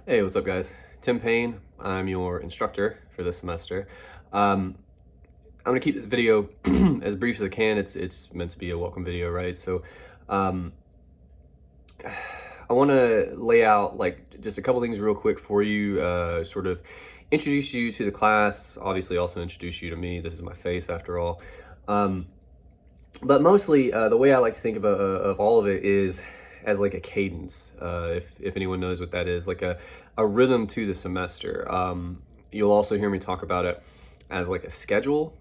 Hey, what's up, guys? Tim Payne. I'm your instructor for this semester. I'm gonna keep this video as brief as I can. It's meant to be a welcome video, right? So, um, I want to lay out like just a couple things real quick for you. Sort of introduce you to the class. Obviously, also introduce you to me. This is my face, after all. Um, but mostly, the way I like to think about of all of it is as like a cadence. If anyone knows what that is, like a rhythm to the semester. You'll also hear me talk about it as like a schedule,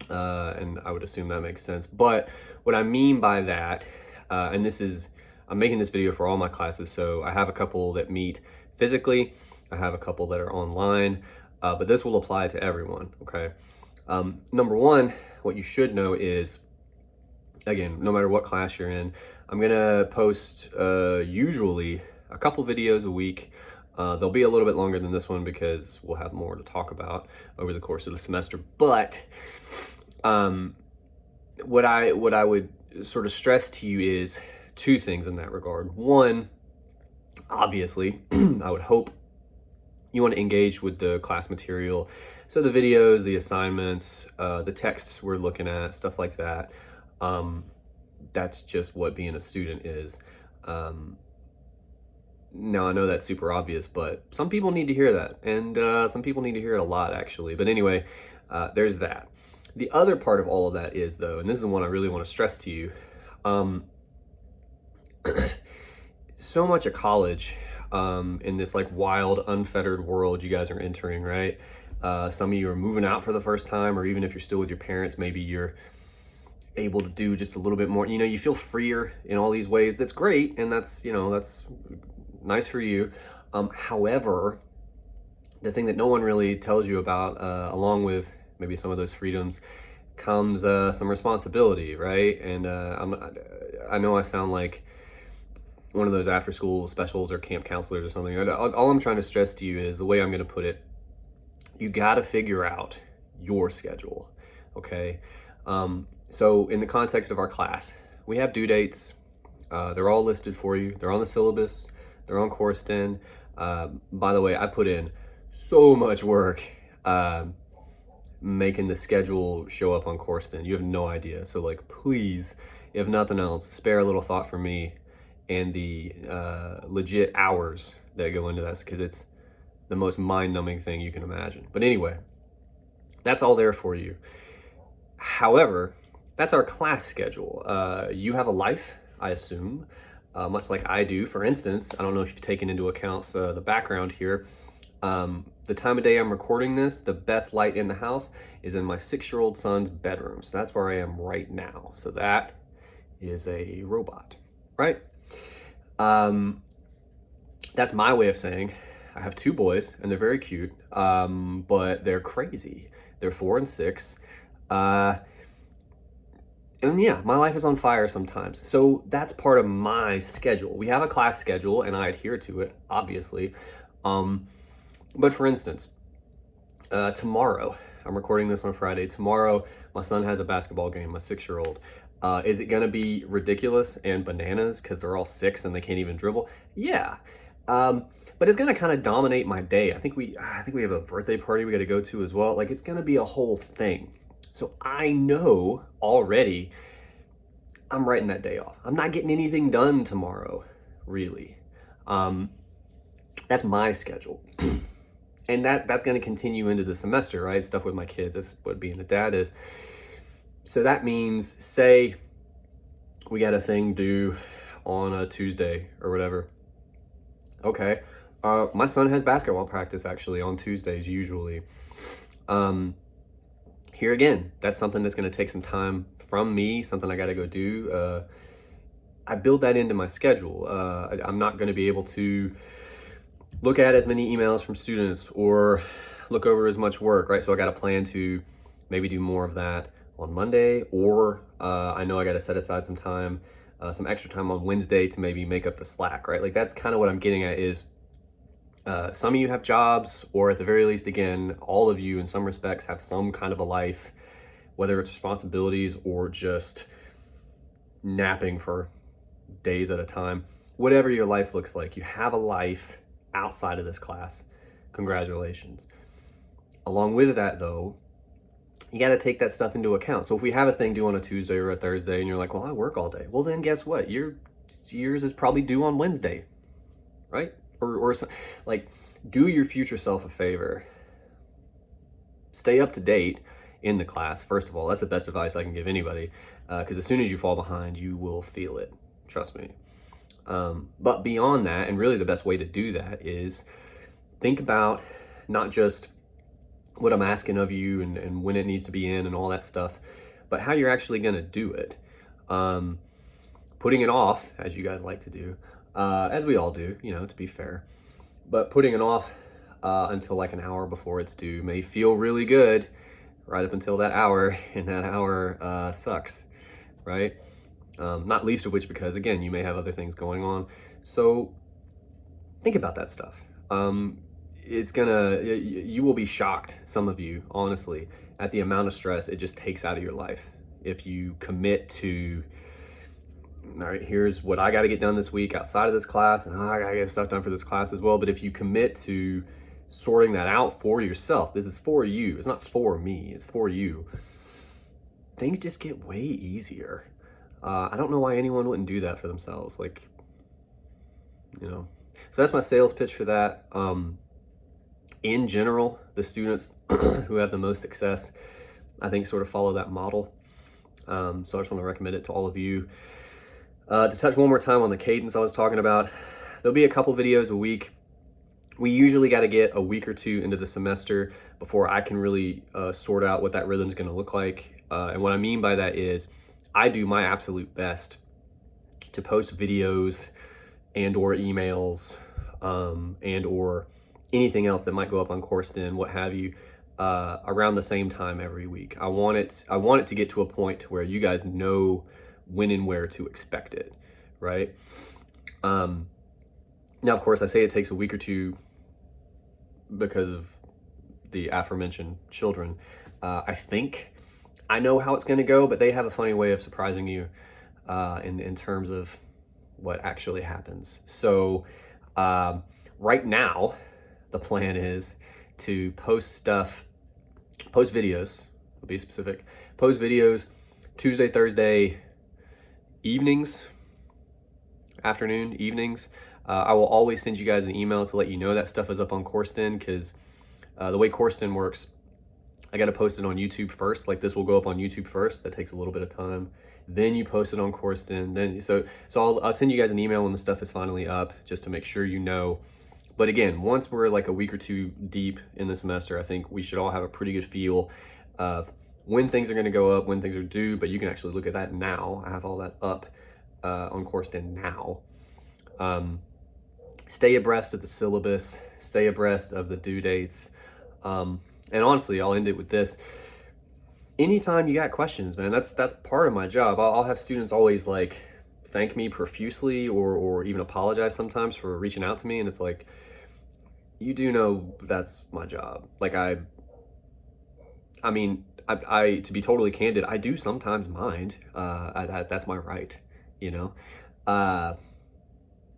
and I would assume that makes sense. But what I mean by that, and this is, I'm making this video for all my classes, so I have a couple that meet physically, I have a couple that are online, but this will apply to everyone, okay? Number one, what you should know is, again, no matter what class you're in, I'm gonna post usually a couple videos a week. They'll be a little bit longer than this one because we'll have more to talk about over the course of the semester. But what I would sort of stress to you is two things in that regard. One, obviously, I would hope you want to engage with the class material. So the videos, the assignments, the texts we're looking at, stuff like that. That's just what being a student is. Now I know that's super obvious, but some people need to hear that, and some people need to hear it a lot, actually. But anyway, there's that. The other part of all of that is, though, and this is the one I really want to stress to you, so much of college, in this like wild, unfettered world you guys are entering, right? Some of you are moving out for the first time, or even if you're still with your parents, maybe you're able to do just a little bit more. You know, you feel freer in all these ways. That's great, and that's, you know, that's nice for you. However, the thing that no one really tells you about, along with maybe some of those freedoms, comes some responsibility, right? And I know I sound like one of those after school specials or camp counselors or something. All I'm trying to stress to you is the way I'm going to put it. You got to figure out your schedule, okay? So in the context of our class, we have due dates. They're all listed for you. They're on the syllabus. They're on Coursden. By the way, I put in so much work making the schedule show up on Coursden. You have no idea. So like, please, if nothing else, spare a little thought for me and the legit hours that go into this, because it's the most mind-numbing thing you can imagine. But anyway, that's all there for you. However, that's our class schedule. You have a life, I assume, much like I do. For instance, I don't know if you've taken into account the background here. The time of day I'm recording this, the best light in the house is in my 6-year-old son's bedroom. So that's where I am right now. So that is a robot, right? That's my way of saying I have 2 boys, and they're very cute, but they're crazy. They're 4 and 6. And yeah, my life is on fire sometimes. So that's part of my schedule. We have a class schedule, and I adhere to it, obviously. But for instance, tomorrow, I'm recording this on Friday. Tomorrow, my son has a basketball game, my 6-year-old. Is it going to be ridiculous and bananas because they're all 6 and they can't even dribble? Yeah. But it's going to kind of dominate my day. I think we have a birthday party we got to go to as well. Like, it's going to be a whole thing. So I know already I'm writing that day off. I'm not getting anything done tomorrow, really. That's my schedule. And that's going to continue into the semester, right? Stuff with my kids. That's what being a dad is. So that means, say we got a thing due on a Tuesday or whatever. Okay. My son has basketball practice actually on Tuesdays usually. Here again, that's something that's going to take some time from me, something I got to go do. I build that into my schedule. I'm not going to be able to look at as many emails from students or look over as much work, right? So I got to plan to maybe do more of that on Monday, or I know I got to set aside some time, some extra time on Wednesday to maybe make up the slack, right? Like, that's kind of what I'm getting at is some of you have jobs, or at the very least, again, all of you in some respects have some kind of a life, whether it's responsibilities or just napping for days at a time. Whatever your life looks like, you have a life outside of this class, congratulations. Along with that though, you got to take that stuff into account. So if we have a thing due on a Tuesday or a Thursday and you're like, well, I work all day. Well, then guess what? Yours is probably due on Wednesday, right? Or like, do your future self a favor. Stay up to date in the class. First of all, that's the best advice I can give anybody, because as soon as you fall behind, you will feel it. Trust me. But beyond that, and really the best way to do that is think about not just what I'm asking of you and when it needs to be in and all that stuff, but how you're actually going to do it. Putting it off, as you guys like to do, as we all do, you know, to be fair, but putting it off until like an hour before it's due may feel really good right up until that hour, and that hour sucks, right? Not least of which because, again, you may have other things going on. So think about that stuff. You will be shocked, some of you, honestly, at the amount of stress it just takes out of your life if you commit to, all right, here's what I got to get done this week outside of this class, and I got to get stuff done for this class as well. But if you commit to sorting that out for yourself, this is for you, it's not for me, it's for you, things just get way easier. I don't know why anyone wouldn't do that for themselves. Like, you know, so that's my sales pitch for that. In general, the students who have the most success, I think, sort of follow that model. So I just want to recommend it to all of you. To touch one more time on the cadence I was talking about, there'll be a couple videos a week. We usually got to get a week or two into the semester before I can really sort out what that rhythm is going to look like. And what I mean by that is I do my absolute best to post videos and or emails and or anything else that might go up on Coursden, what have you, around the same time every week. I want it to get to a point where you guys know when and where to expect it, right? Now, of course, I say it takes a week or two because of the aforementioned children. I think I know how it's going to go, but they have a funny way of surprising you in terms of what actually happens. So right now, the plan is to post videos, I'll be specific, post videos Tuesday, Thursday evenings, evenings. I will always send you guys an email to let you know that stuff is up on Coursden, because the way Coursden works, I got to post it on YouTube first. Like, this will go up on YouTube first. That takes a little bit of time. Then you post it on Coursden. Then so I'll send you guys an email when the stuff is finally up, just to make sure you know. But again, once we're like a week or two deep in the semester, I think we should all have a pretty good feel of when things are going to go up, when things are due. But you can actually look at that now. I have all that up on Coursden now. Stay abreast of the syllabus, stay abreast of the due dates. And honestly, I'll end it with this. Anytime you got questions, man, that's part of my job. I'll have students always like thank me profusely or even apologize sometimes for reaching out to me. And it's like, you do know that's my job. Like, I mean, to be totally candid, I do sometimes mind. That's my right, you know? But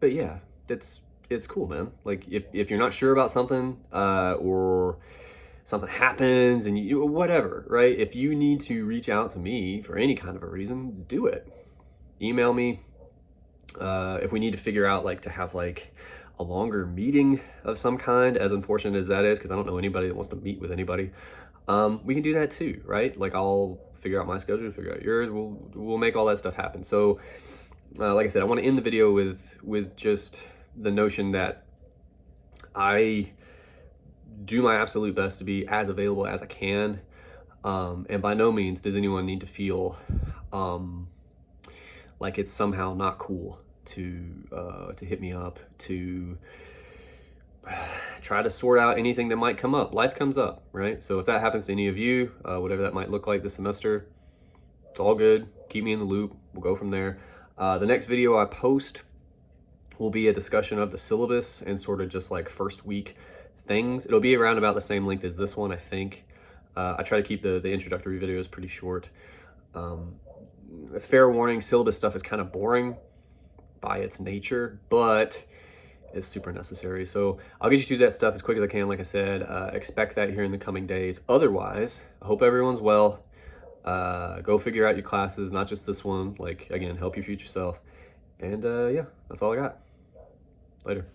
yeah, it's cool, man. Like, if you're not sure about something, or something happens and you whatever, right? If you need to reach out to me for any kind of a reason, do it. Email me. If we need to figure out like to have like a longer meeting of some kind, as unfortunate as that is, because I don't know anybody that wants to meet with anybody, we can do that too, right? Like, I'll figure out my schedule, figure out yours. We'll make all that stuff happen. So like I said, I want to end the video with just the notion that I do my absolute best to be as available as I can, and by no means does anyone need to feel like it's somehow not cool to hit me up, to try to sort out anything that might come up. Life comes up, right? So if that happens to any of you, whatever that might look like this semester, it's all good. Keep me in the loop. We'll go from there. The next video I post will be a discussion of the syllabus and sort of just like first week things. It'll be around about the same length as this one, I think. I try to keep the introductory videos pretty short. Fair warning, syllabus stuff is kind of boring by its nature, but is super necessary. So I'll get you through that stuff as quick as I can. Like I said, expect that here in the coming days. Otherwise, I hope everyone's well. Go figure out your classes, not just this one. Like, again, help your future self. And yeah, that's all I got. Later.